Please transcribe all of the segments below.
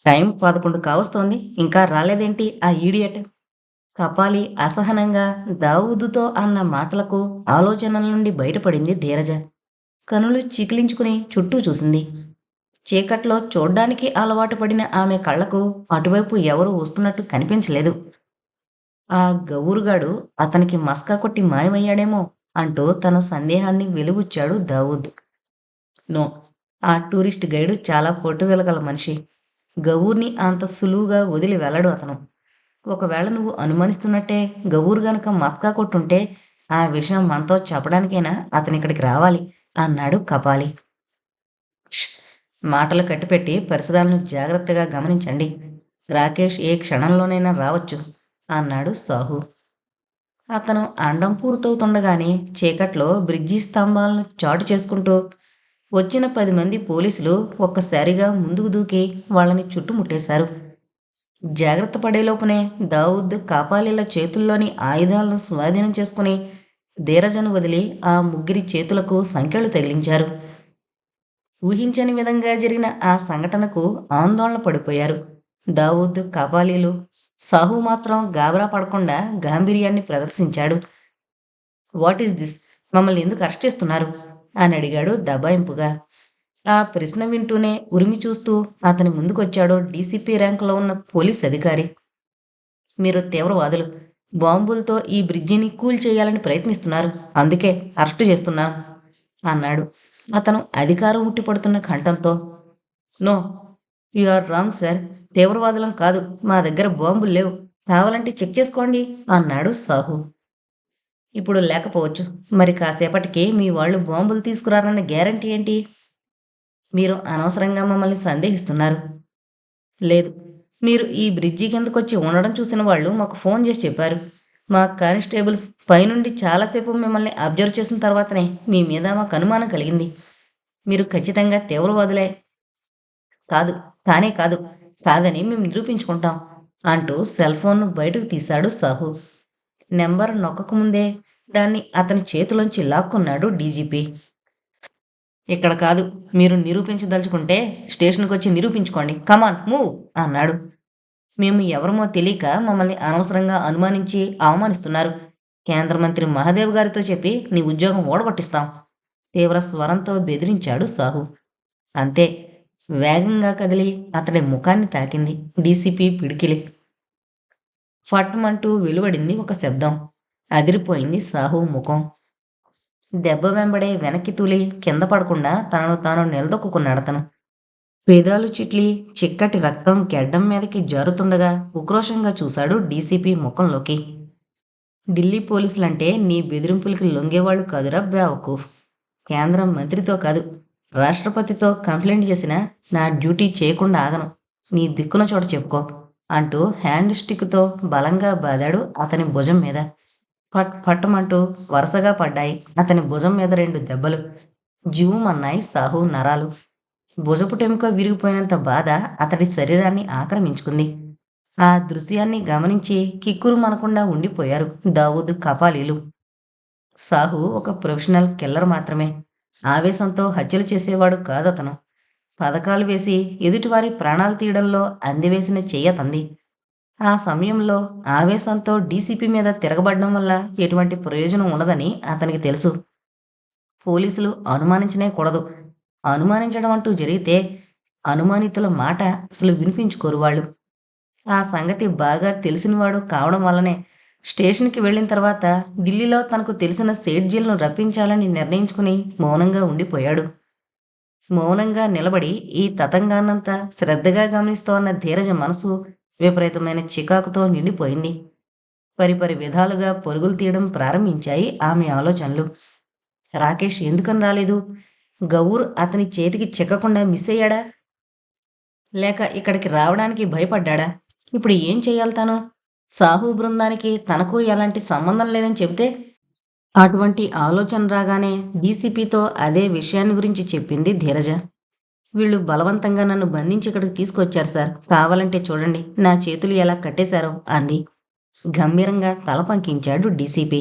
Time 11 కావస్తోంది. ఇంకా రాలేదేంటి ఆ ఈడియట్? కపాలి అసహనంగా దావూదుతో అన్న మాటలకు ఆలోచనల నుండి బయటపడింది ధీరజ. కనులు చికిలించుకుని చుట్టూ చూసింది. చీకట్లో చూడ్డానికి అలవాటు పడిన ఆమె కళ్ళకు అటువైపు ఎవరూ వస్తున్నట్టు కనిపించలేదు. ఆ గవురుగాడు అతనికి మస్కా కొట్టి మాయమయ్యాడేమో అంటూ తన సందేహాన్ని వెలిబుచ్చాడు దావూద్. నో, ఆ టూరిస్ట్ గైడు చాలా పట్టుదల గల మనిషి. గవూర్ని అంత సులువుగా వదిలి వెళ్ళడు అతను. ఒకవేళ నువ్వు అనుమానిస్తున్నట్టే గవూర్ గనుక మస్కా కొట్టుంటే ఆ విషయం మనతో చెప్పడానికైనా అతనిక్కడికి రావాలి అన్నాడు కపాలి. "ష్! మాటలు కట్టిపెట్టి పరిసరాలను జాగ్రత్తగా గమనించండి. రాకేష్ ఏ క్షణంలోనైనా రావచ్చు" అన్నాడు సాహు. అతను అండం పూర్తవుతుండగానే చీకట్లో బ్రిడ్జి స్తంభాలను చాటు చేసుకుంటూ వచ్చిన 10 మంది పోలీసులు ఒక్కసారిగా ముందుకు దూకి వాళ్ళని చుట్టుముట్టేశారు. జాగ్రత్త పడేలోపునే దావూద్ కాపాలీల చేతుల్లోని ఆయుధాలను స్వాధీనం చేసుకుని ధీరజను వదిలి ఆ ముగ్గురి చేతులకు సంకెళ్ళు తగిలించారు. ఊహించని విధంగా జరిగిన ఆ సంఘటనకు ఆందోళన పడిపోయారు దావూద్, కాపాలీలు. సాహు మాత్రం గాబరా పడకుండా గాంభీర్యాన్ని ప్రదర్శించాడు. What is this? మమ్మల్ని ఎందుకు అరెస్ట్ చేస్తున్నారు అని అడిగాడు దబాయింపుగా. ఆ ప్రశ్న వింటూనే ఉరిమి చూస్తూ అతని ముందుకొచ్చాడో డీసీపీ ర్యాంకులో ఉన్న పోలీస్ అధికారి. మీరు తీవ్రవాదులు, బాంబులతో ఈ బ్రిడ్జిని కూల్చేయాలని ప్రయత్నిస్తున్నారు, అందుకే అరెస్టు చేస్తున్నాను అన్నాడు అతను అధికారం ఉట్టిపడుతున్న కంఠంతో. No, you are wrong sir. తీవ్రవాదులం కాదు, మా దగ్గర బాంబులు లేవు. కావాలంటే చెక్ చేసుకోండి అన్నాడు సాహు. ఇప్పుడు లేకపోవచ్చు, మరి కాసేపటికి మీ వాళ్ళు బాంబులు తీసుకురారన్న గ్యారంటీ ఏంటి? మీరు అనవసరంగా మమ్మల్ని సందేహిస్తున్నారు. లేదు, మీరు ఈ బ్రిడ్జి కిందకొచ్చి ఉండడం చూసిన వాళ్ళు మాకు ఫోన్ చేసి చెప్పారు. మా కానిస్టేబుల్స్ పైనుండి చాలాసేపు మిమ్మల్ని అబ్జర్వ్ చేసిన తర్వాతనే మీ మీద మాకు అనుమానం కలిగింది. మీరు ఖచ్చితంగా తీవ్రవాదులే. కాదు, కానే కాదు, కాదని మేము నిరూపించుకుంటాం అంటూ సెల్ ఫోన్ను బయటకు తీశాడు సాహు. నెంబర్ నొక్కకముందే దాన్ని అతని చేతిలోంచి లాక్కున్నాడు డీజీపీ. ఇక్కడ కాదు, మీరు నిరూపించదలుచుకుంటే స్టేషన్కి వచ్చి నిరూపించుకోండి, కమాన్ మూవ్ అన్నాడు. మేము ఎవరమో తెలియక మమ్మల్ని అనవసరంగా అనుమానించి అవమానిస్తున్నారు. కేంద్ర మంత్రి మహాదేవ్ గారితో చెప్పి నీ ఉద్యోగం ఓడగొట్టిస్తాం తీవ్ర స్వరంతో బెదిరించాడు సాహు. అంతే, వేగంగా కదిలి అతడి ముఖాన్ని తాకింది డీసీపీ పిడికిలి. ఫట్మంటూ వెలువడింది ఒక శబ్దం. అదిరిపోయింది సాహు ముఖం. దెబ్బ వెంబడే వెనక్కి తూలి కింద పడకుండా తనను తాను నిలదొక్కున్నాడతను. పెదాలు చిట్లి చిక్కటి రక్తం గెడ్డం మీదకి జారుతుండగా ఉక్రోషంగా చూశాడు డీసీపీ ముఖంలోకి. ఢిల్లీ పోలీసులంటే నీ బెదిరింపులకి లొంగేవాళ్ళు కాదురా బేవకూఫ్. కేంద్రం మంత్రితో కాదు, రాష్ట్రపతితో కంప్లైంట్ చేసినా నా డ్యూటీ చేయకుండా ఆగను. నీ దిక్కున చోట చెప్పుకో అంటూ హ్యాండ్ స్టిక్తో బలంగా బాదాడు అతని భుజం మీద. పట్ పట్టమంటూ వరుసగా పడ్డాయి అతని భుజం మీద 2 దెబ్బలు. జీవుమన్నాయి సాహు నరాలు. భుజపుటెముక విరిగిపోయినంత బాధ అతడి శరీరాన్ని ఆక్రమించుకుంది. ఆ దృశ్యాన్ని గమనించి కిక్కురు మనకుండా ఉండిపోయారు దావూద్, కపాలీలు. సాహు ఒక ప్రొఫెషనల్ కిల్లర్ మాత్రమే. ఆవేశంతో హత్యలు చేసేవాడు కాదతను. పథకాలు వేసి ఎదుటివారి ప్రాణాలు తీయడంలో అందివేసిన చెయ్యతంది. ఆ సమయంలో ఆవేశంతో డీసీపీ మీద తిరగబడ్డం వల్ల ఎటువంటి ప్రయోజనం ఉండదని అతనికి తెలుసు. పోలీసులు అనుమానించనే కూడదు. అనుమానించడం అంటూ జరిగితే అనుమానితుల మాట అసలు వినిపించుకోరు వాళ్ళు. ఆ సంగతి బాగా తెలిసినవాడు కావడం వల్లనే స్టేషన్కి వెళ్ళిన తర్వాత ఢిల్లీలో తనకు తెలిసిన సేట్జీలను రప్పించాలని నిర్ణయించుకుని మౌనంగా ఉండిపోయాడు. మౌనంగా నిలబడి ఈ తతంగాన్నంతా శ్రద్ధగా గమనిస్తోన్న ధీరజ మనసు విపరీతమైన చికాకుతో నిండిపోయింది. పరిపరి విధాలుగా పరుగులు తీయడం ప్రారంభించాయి ఆమె ఆలోచనలు. రాకేష్ ఎందుకని రాలేదు? గౌర్ అతని చేతికి చిక్కకుండా మిస్ అయ్యాడా? లేక ఇక్కడికి రావడానికి భయపడ్డా? ఇప్పుడు ఏం చెయ్యాలి తను? సాహు బృందానికి తనకు ఎలాంటి సంబంధం లేదని చెబితే? అటువంటి ఆలోచన రాగానే డీసీపీతో అదే విషయాన్ని గురించి చెప్పింది ధీరజ. వీళ్ళు బలవంతంగా నన్ను బంధించి ఇక్కడికి తీసుకొచ్చారు సార్, కావాలంటే చూడండి నా చేతులు ఎలా కట్టేశారో అంది. గంభీరంగా తల పంకించాడు డీసీపీ.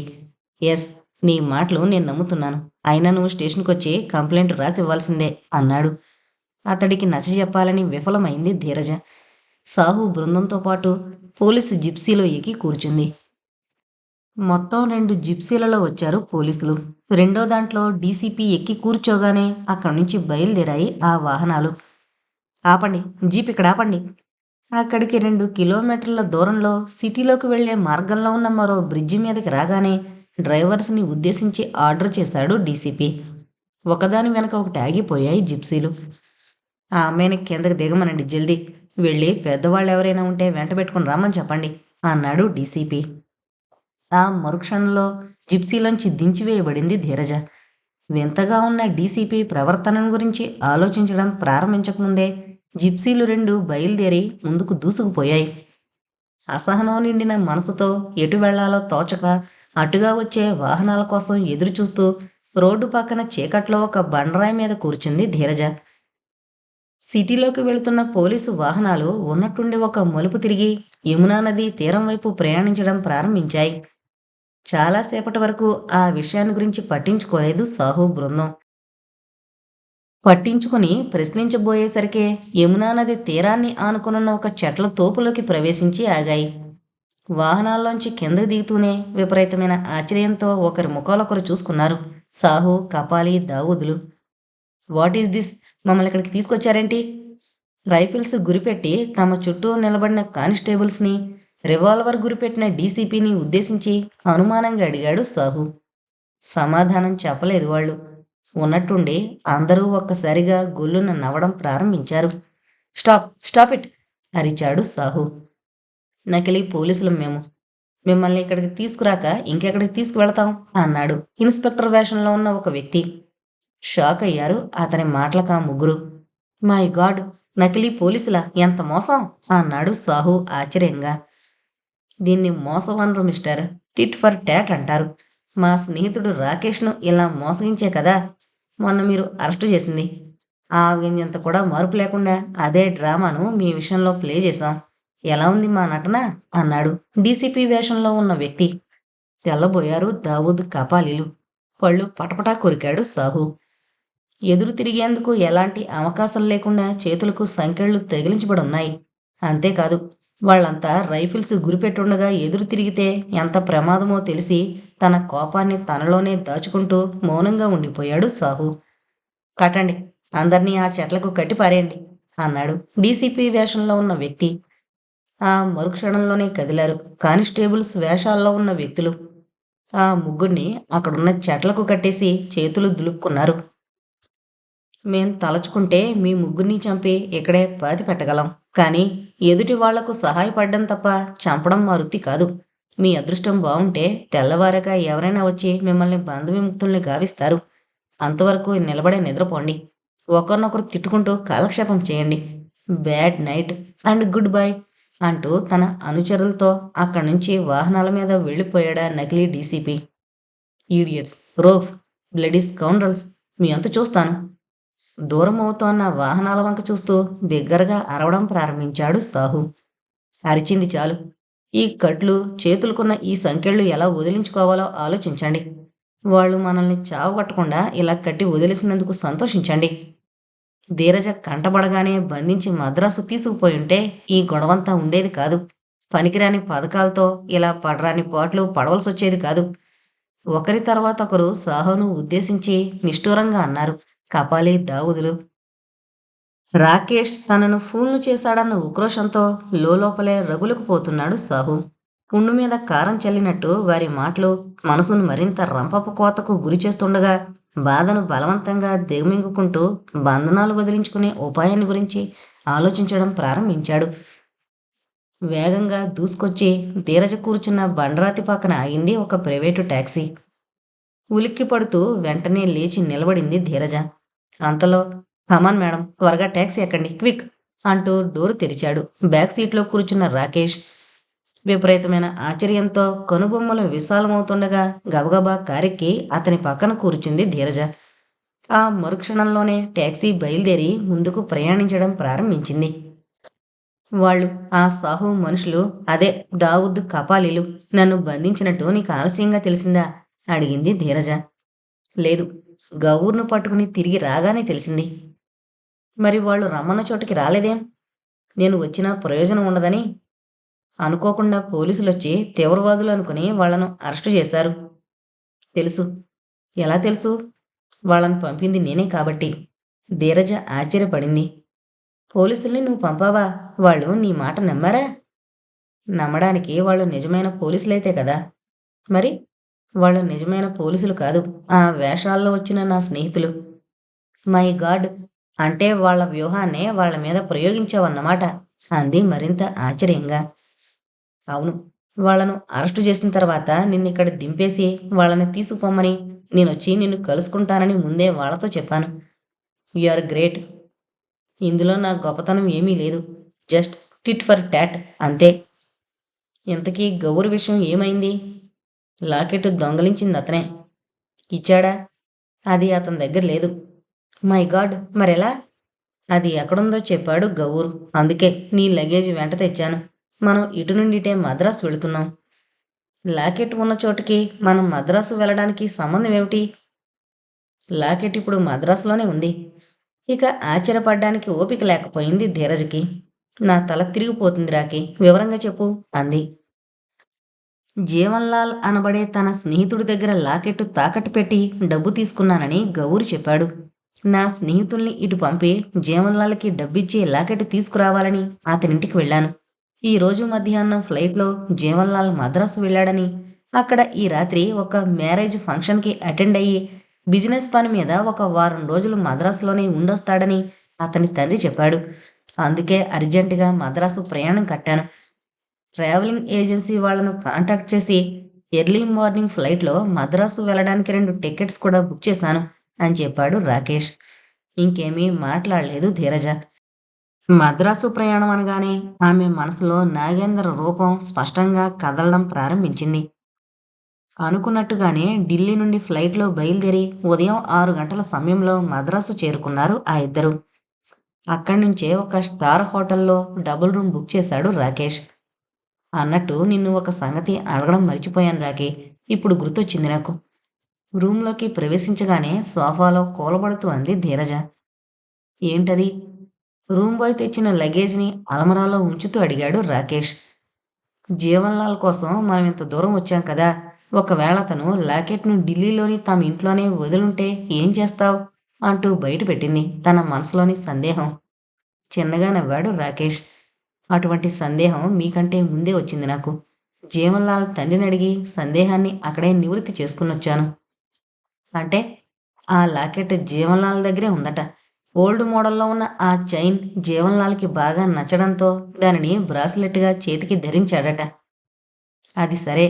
ఎస్, నీ మాటలు నేను నమ్ముతున్నాను. అయినా నువ్వు స్టేషన్కి వచ్చి కంప్లైంట్ రాసి ఇవ్వాల్సిందే అన్నాడు. అతడికి నచ్చజెప్పాలని విఫలమైంది ధీరజ. సాహు బృందంతో పాటు పోలీసు జిప్సీలో ఎక్కి కూర్చుంది. మొత్తం 2 జిప్సీలలో వచ్చారు పోలీసులు. రెండో దాంట్లో డీసీపీ ఎక్కి కూర్చోగానే అక్కడి నుంచి బయలుదేరాయి ఆ వాహనాలు. ఆపండి, జీప్ ఇక్కడ ఆపండి. అక్కడికి 2 కిలోమీటర్ల దూరంలో సిటీలోకి వెళ్లే మార్గంలో ఉన్న మరో బ్రిడ్జి మీదకి రాగానే డ్రైవర్స్ని ఉద్దేశించి ఆర్డర్ చేశాడు డీసీపీ. ఒకదాని వెనక ఒకటి ఆగిపోయాయి జిప్సీలు. ఆ అమ్మాయిని కిందకి దిగమనండి, జల్దీ వెళ్ళి పెద్దవాళ్ళు ఎవరైనా ఉంటే వెంట పెట్టుకుని రమ్మని చెప్పండి అన్నాడు డీసీపీ. ఆ మరుక్షణంలో జిప్సీలోంచి దించివేయబడింది ధీరజ. వింతగా ఉన్న డీసీపీ ప్రవర్తనను గురించి ఆలోచించడం ప్రారంభించకముందే జిప్సీలు 2 బయలుదేరి ముందుకు దూసుకుపోయాయి. అసహనం నిండిన మనసుతో ఎటు వెళ్లాలో తోచక అటుగా వచ్చే వాహనాల కోసం ఎదురుచూస్తూ రోడ్డు పక్కన చీకట్లో ఒక బండరాయి మీద కూర్చుంది ధీరజ. సిటీలోకి వెళుతున్న పోలీసు వాహనాలు ఉన్నట్టుండి ఒక మలుపు తిరిగి యమునా నది తీరం వైపు ప్రయాణించడం ప్రారంభించాయి. చాలాసేపటి వరకు ఆ విషయాన్ని గురించి పట్టించుకోలేదు సాహు బృందం. పట్టించుకుని ప్రశ్నించబోయేసరికే యమునా నది తీరాన్ని ఆనుకున్న ఒక చెట్ల తోపులోకి ప్రవేశించి ఆగాయి. వాహనాల్లోంచి కిందకు దిగుతూనే విపరీతమైన ఆశ్చర్యంతో ఒకరి ముఖాలొకరు చూసుకున్నారు సాహు, కపాలి, దావూదులు. What is this? మమ్మల్ని ఇక్కడికి తీసుకొచ్చారేంటి? రైఫిల్స్ గురిపెట్టి తమ చుట్టూ నిలబడిన కానిస్టేబుల్స్ని, రివాల్వర్ గురిపెట్టిన డీసీపీని ఉద్దేశించి అనుమానంగా అడిగాడు సాహు. సమాధానం చెప్పలేదు వాళ్ళు. ఉన్నట్టుండి అందరూ ఒక్కసారిగా గొల్లున నవ్వడం ప్రారంభించారు. స్టాప్, స్టాప్ ఇట్ అరిచాడు సాహు. నకిలీ పోలీసులం మేము. మిమ్మల్ని ఇక్కడికి తీసుకురాక ఇంకెక్కడికి తీసుకువెళతాం అన్నాడు ఇన్స్పెక్టర్ వేషంలో ఉన్న ఒక వ్యక్తి. షాక్ అయ్యారు అతని మాటలకు ఆ ముగ్గురు. మై గాడ్, నకిలీ పోలీసులా? ఎంత మోసం అన్నాడు సాహు ఆశ్చర్యంగా. దీన్ని మోసం అనరు మిస్టర్, టిట్ ఫర్ టాట్ అంటారు. మా స్నేహితుడు రాకేష్ను ఇలా మోసగించే కదా మొన్న మీరు అరెస్టు చేసింది. ఆ వ్యంగ్యంత కూడా మార్పు లేకుండా అదే డ్రామాను మీ విషయంలో ప్లే చేశాం. ఎలా ఉంది మా నటన అన్నాడు డీసీపీ వేషంలో ఉన్న వ్యక్తి. తెల్లబోయారు దావూద్, కపాలీలు. పళ్ళు పటపటా కొరికాడు సాహు. ఎదురు తిరిగేందుకు ఎలాంటి అవకాశం లేకుండా చేతులకు సంకెళ్ళు తగిలించబడి ఉన్నాయి. అంతేకాదు, వాళ్ళంతా రైఫిల్స్ గురిపెట్టుండగా ఎదురు తిరిగితే ఎంత ప్రమాదమో తెలిసి తన కోపాన్ని తనలోనే దాచుకుంటూ మౌనంగా ఉండిపోయాడు సాహు. కట్టండి, అందర్నీ ఆ చెట్లకు కట్టి పారేయండి అన్నాడు డీసీపీ వేషంలో ఉన్న వ్యక్తి. ఆ మరుక్షణంలోనే కదిలారు కానిస్టేబుల్స్ వేషాల్లో ఉన్న వ్యక్తులు. ఆ ముగ్గురిని అక్కడున్న చెట్లకు కట్టేసి చేతులు దులుపుకున్నారు. మేం తలచుకుంటే మీ ముగ్గురిని చంపి ఇక్కడే పాతి పెట్టగలం, కానీ ఎదుటి వాళ్లకు సహాయపడ్డం తప్ప చంపడం మా వృత్తి కాదు. మీ అదృష్టం బాగుంటే తెల్లవారక ఎవరైనా వచ్చి మిమ్మల్ని బంధవిముక్తుల్ని గావిస్తారు. అంతవరకు నిలబడే నిద్రపోండి. ఒకరినొకరు తిట్టుకుంటూ కాలక్షేపం చేయండి. Bad night and goodbye అంటూ తన అనుచరులతో అక్కడి నుంచి వాహనాల మీద వెళ్ళిపోయాడా నకిలీ DCP. Idiots, rogues, bloody scoundrels, మీ అంతు చూస్తాను. దూరం అవుతోన్న వాహనాల వంక చూస్తూ బిగ్గరగా అరవడం ప్రారంభించాడు సాహు. అరిచింది చాలు. ఈ కట్లు, చేతులుకున్న ఈ సంకెళ్ళు ఎలా వదిలించుకోవాలో ఆలోచించండి. వాళ్ళు మనల్ని చావగొట్టకుండా ఇలా కట్టి వదిలేసినందుకు సంతోషించండి. ధీరజ కంటబడగానే బంధించి మద్రాసు తీసుకుపోయుంటే ఈ గొడవంతా ఉండేది కాదు. పనికిరాని పథకాలతో ఇలా పడరాని పాటలు పడవలసొచ్చేది కాదు. ఒకరి తర్వాత ఒకరు సాహును ఉద్దేశించి నిష్ఠూరంగా అన్నారు కపాలి, దావూదులు. రాకేష్ తనను ఫూల్ను చేశాడన్న ఉక్రోషంతో లోపలే రగులుకు పోతున్నాడు సాహు. పుండు మీద కారం చల్లినట్టు వారి మాటలు మనసును మరింత రంపపు కోతకు గురి చేస్తుండగా బాధను బలవంతంగా దిగమింగుకుంటూ బంధనాలు వదిలించుకునే ఉపాయాన్ని గురించి ఆలోచించడం ప్రారంభించాడు. వేగంగా దూసుకొచ్చి ధీరజ కూర్చున్న బండరాతి పక్కన ఆగింది ఒక ప్రైవేటు టాక్సీ. ఉలిక్కి పడుతూ వెంటనే లేచి నిలబడింది ధీరజ. అంతలో కమాన్ మేడం, త్వరగా టాక్సీ ఎక్కండి, క్విక్ అంటూ డోరు తెరిచాడు బ్యాక్ సీట్లో కూర్చున్న రాకేష్. విపరీతమైన ఆశ్చర్యంతో కనుబొమ్మలు విశాలమవుతుండగా గబగబా కారెక్కి అతని పక్కన కూర్చుంది ధీరజ. ఆ మరుక్షణంలోనే టాక్సీ బయలుదేరి ముందుకు ప్రయాణించడం ప్రారంభించింది. వాళ్ళు, ఆ సాహు మనుషులు, అదే దావూద్, కపాలీలు నన్ను బంధించినట్టు నీకు ఆలస్యంగా తెలిసిందా అడిగింది ధీరజ. లేదు, గౌర్ను పట్టుకుని తిరిగి రాగానే తెలిసింది. మరి వాళ్ళు రమ్మన్న చోటుకి రాలేదేం? నేను వచ్చినా ప్రయోజనం ఉండదని అనుకోకుండా పోలీసులొచ్చి తీవ్రవాదులు అనుకుని వాళ్లను అరెస్టు చేశారు. తెలుసు. ఎలా తెలుసు? వాళ్ళని పంపింది నేనే కాబట్టి. ధీరజ ఆశ్చర్యపడింది. పోలీసుల్ని నువ్వు పంపావా? వాళ్ళు నీ మాట నమ్మారా? నమ్మడానికి వాళ్ళు నిజమైన పోలీసులైతే కదా. మరి వాళ్ళు నిజమైన పోలీసులు కాదు, ఆ వేషాల్లో వచ్చిన నా స్నేహితులు. My God! అంటే వాళ్ళ వ్యూహాన్నే వాళ్ళ మీద ప్రయోగించావన్నమాట అంది మరింత ఆశ్చర్యంగా. అవును. వాళ్ళను అరెస్టు చేసిన తర్వాత నిన్నిక్కడ దింపేసి వాళ్ళని తీసుకుపోమ్మని నేనొచ్చి నిన్ను కలుసుకుంటానని ముందే వాళ్ళతో చెప్పాను. You are great. ఇందులో నా గొప్పతనం ఏమీ లేదు. జస్ట్ టిట్ ఫర్ టాట్ అంతే. ఇంతకీ గౌరు విషయం ఏమైంది? లాకెట్ దొంగలించింది అతనే. ఇచ్చాడా? అది అతని దగ్గర లేదు. My God! మరెలా? అది ఎక్కడుందో చెప్పాడు గౌరు. అందుకే నీ లగేజ్ వెంట తెచ్చాను. మనం ఇటు నుండి ఇటే మద్రాసు వెళుతున్నాం. లాకెట్ ఉన్న చోటుకి మనం మద్రాసు వెళ్ళడానికి సంబంధం ఏమిటి? లాకెట్ ఇప్పుడు మద్రాసులోనే ఉంది. ఇక ఆశ్చర్యపడ్డానికి ఓపిక లేకపోయింది ధీరజ్కి. నా తల తిరిగిపోతుంది రాకి, వివరంగా చెప్పు అంది. జీవన్లాల్ అనబడే తన స్నేహితుడి దగ్గర లాకెట్టు తాకట్టు పెట్టి డబ్బు తీసుకున్నానని గౌరు చెప్పాడు. నా స్నేహితుల్ని ఇటు పంపి జీవన్లాల్కి డబ్బిచ్చి లాకెట్టు తీసుకురావాలని అతనింటికి వెళ్ళాను. ఈరోజు మధ్యాహ్నం ఫ్లైట్లో జీవన్లాల్ మద్రాసు వెళ్ళాడని, అక్కడ ఈ రాత్రి ఒక మ్యారేజ్ ఫంక్షన్కి అటెండ్ అయ్యి బిజినెస్ పని మీద ఒక వారం రోజులు మద్రాసులోనే ఉండొస్తాడని అతని తండ్రి చెప్పాడు. అందుకే అర్జెంటుగా మద్రాసు ప్రయాణం కట్టాను. ట్రావెలింగ్ ఏజెన్సీ వాళ్లను కాంటాక్ట్ చేసి ఎర్లీ మార్నింగ్ ఫ్లైట్లో మద్రాసు వెళ్ళడానికి 2 టికెట్స్ కూడా బుక్ చేశాను అని చెప్పాడు రాకేష్. ఇంకేమీ మాట్లాడలేదు ధీరజ. మద్రాసు ప్రయాణం అనగానే ఆమె మనసులో నాగేంద్ర రూపం స్పష్టంగా కదలడం ప్రారంభించింది. అనుకున్నట్టుగానే ఢిల్లీ నుండి ఫ్లైట్లో బయలుదేరి ఉదయం 6 గంటల సమయంలో మద్రాసు చేరుకున్నారు ఆ ఇద్దరు. అక్కడి నుంచే ఒక స్టార్ హోటల్లో డబుల్ రూమ్ బుక్ చేశాడు రాకేష్. అన్నట్టు నిన్ను ఒక సంగతి అడగడం మర్చిపోయాను రాకే, ఇప్పుడు గుర్తొచ్చింది నాకు. రూంలోకి ప్రవేశించగానే సోఫాలో కూలబడుతూ అంది ధీరజ. ఏంటది? రూమ్ బాయ్ తెచ్చిన లగేజ్ని అలమరాలో ఉంచుతూ అడిగాడు రాకేష్. జీవన్లాల్ కోసం మనం ఇంత దూరం వచ్చాం కదా, ఒకవేళ అతను లాకెట్ను ఢిల్లీలోని తమ ఇంట్లోనే వదిలుంటే ఏం చేస్తావు అంటూ బయటపెట్టింది తన మనసులోని సందేహం. చిన్నగా నవ్వాడు రాకేష్. అటువంటి సందేహం మీకంటే ముందే వచ్చింది నాకు. జీవన్లాల్ తండ్రిని అడిగి సందేహాన్ని అక్కడే నివృత్తి చేసుకునొచ్చాను. అంటే ఆ లాకెట్ జీవన్లాల్ దగ్గరే ఉందట. ఓల్డ్ మోడల్లో ఉన్న ఆ చైన్ జీవన్లాల్కి బాగా నచ్చడంతో దానిని బ్రాస్లెట్గా చేతికి ధరించాడట. అది సరే,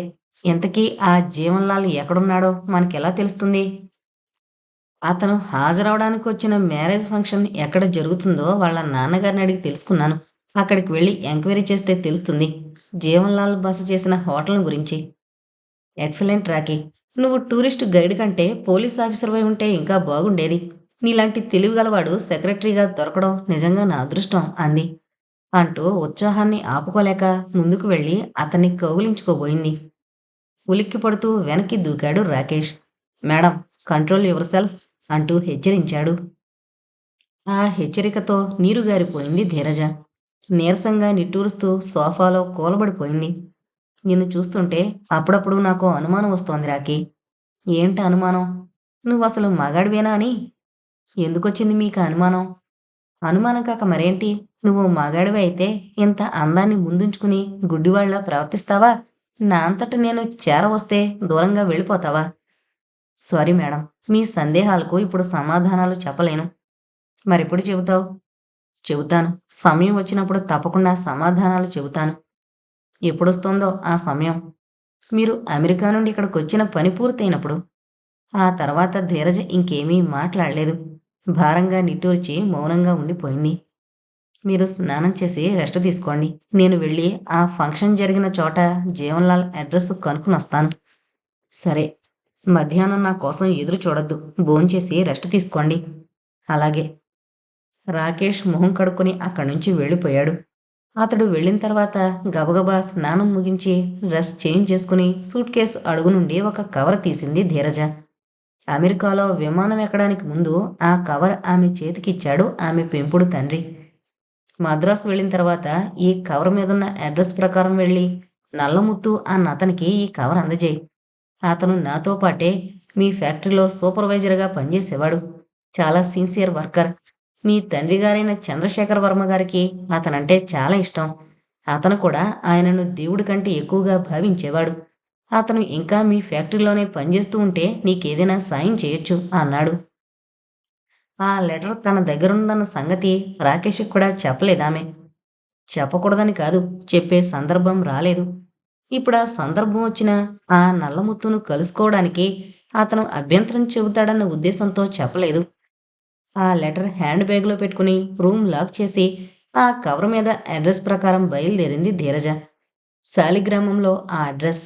ఇంతకీ ఆ జీవన్లాల్ ఎక్కడున్నాడో మనకెలా తెలుస్తుంది? అతను హాజరవడానికి వచ్చిన మ్యారేజ్ ఫంక్షన్ ఎక్కడ జరుగుతుందో వాళ్ళ నాన్నగారిని అడిగి తెలుసుకున్నాను. అక్కడికి వెళ్ళి ఎంక్వైరీ చేస్తే తెలుస్తుంది జీవన్లాల్ బస చేసిన హోటల్ గురించి. Excellent Rocky. నువ్వు టూరిస్ట్ గైడ్ కంటే పోలీస్ ఆఫీసర్పై ఉంటే ఇంకా బాగుండేది. నీలాంటి తెలివిగలవాడు సెక్రటరీగా దొరకడం నిజంగా నా అదృష్టం అంది. అంటూ ఉత్సాహాన్ని ఆపుకోలేక ముందుకు వెళ్ళి అతన్ని కౌగిలించుకోబోయింది. ఉలిక్కి పడుతూ వెనక్కి దూకాడు Rakesh. Madam, control yourself అంటూ హెచ్చరించాడు. ఆ హెచ్చరికతో నీరుగారిపోయింది ధీరజ. నీరసంగా నిట్టూరుస్తూ సోఫాలో కూలబడిపోయింది. నిన్ను చూస్తుంటే అప్పుడప్పుడు నాకు అనుమానం వస్తోంది రాకీ. ఏంటి అనుమానం? నువ్వసలు మగాడివేనా అని. ఎందుకొచ్చింది మీకు అనుమానం? అనుమానం కాక మరేంటి? నువ్వు మగాడివి అయితే ఇంత అందాన్ని ముందుంచుకుని గుడ్డివాళ్లా ప్రవర్తిస్తావా? నా అంతట నేను చేరవస్తే దూరంగా వెళ్ళిపోతావా? సారీ మేడం, మీ సందేహాలకు ఇప్పుడు సమాధానాలు చెప్పలేను. మరెప్పుడు చెబుతావు? చెబుతాను. సమయం వచ్చినప్పుడు తప్పకుండా సమాధానాలు చెబుతాను. ఎప్పుడొస్తుందో ఆ సమయం? మీరు అమెరికా నుండి ఇక్కడికి వచ్చిన పని పూర్తయినప్పుడు. ఆ తర్వాత ధీరజ ఇంకేమీ మాట్లాడలేదు. భారంగా నిట్టూర్చి మౌనంగా ఉండిపోయింది. మీరు స్నానం చేసి రెస్ట్ తీసుకోండి. నేను వెళ్ళి ఆ ఫంక్షన్ జరిగిన చోట జీవన్లాల్ అడ్రస్ కనుక్కుని వస్తాను. సరే, మధ్యాహ్నం నా కోసం ఎదురు చూడొద్దు. భోంచేసి రెస్ట్ తీసుకోండి. అలాగే. రాకేష్ మొహం కడుక్కొని అక్కడి నుంచి వెళ్ళిపోయాడు. అతడు వెళ్ళిన తర్వాత గబగబా స్నానం ముగించి డ్రెస్ చేంజ్ చేసుకుని సూట్ కేసు అడుగు నుండి ఒక కవర్ తీసింది ధీరజ. అమెరికాలో విమానం ఎక్కడానికి ముందు ఆ కవర్ ఆమె చేతికిచ్చాడు ఆమె పెంపుడు తండ్రి. మద్రాసు వెళ్ళిన తర్వాత ఈ కవర్ మీదున్న అడ్రస్ ప్రకారం వెళ్ళి నల్లముత్తు అన్న అతనికి ఈ కవర్ అందజేయి. అతను నాతో పాటే మీ ఫ్యాక్టరీలో సూపర్వైజర్గా పనిచేసేవాడు. చాలా సిన్సియర్ వర్కర్. మీ తండ్రి గారైన చంద్రశేఖర వర్మ గారికి అతనంటే చాలా ఇష్టం. అతను కూడా ఆయనను దేవుడి కంటే ఎక్కువగా భావించేవాడు. అతను ఇంకా మీ ఫ్యాక్టరీలోనే పనిచేస్తూ ఉంటే నీకేదైనా సాయం చేయొచ్చు అన్నాడు. ఆ లెటర్ తన దగ్గరుందన్న సంగతి రాకేష్కి కూడా చెప్పలేదామె. చెప్పకూడదని కాదు, చెప్పే సందర్భం రాలేదు. ఇప్పుడు ఆ సందర్భం వచ్చినా ఆ నల్లముత్తును కలుసుకోవడానికి అతను అభ్యంతరం చెబుతాడన్న ఉద్దేశంతో చెప్పలేదు. ఆ లెటర్ హ్యాండ్ బ్యాగ్లో పెట్టుకుని రూమ్ లాక్ చేసి ఆ కవర్ మీద అడ్రస్ ప్రకారం బయలుదేరింది ధీరజ. శాలిగ్రామంలో ఆ అడ్రస్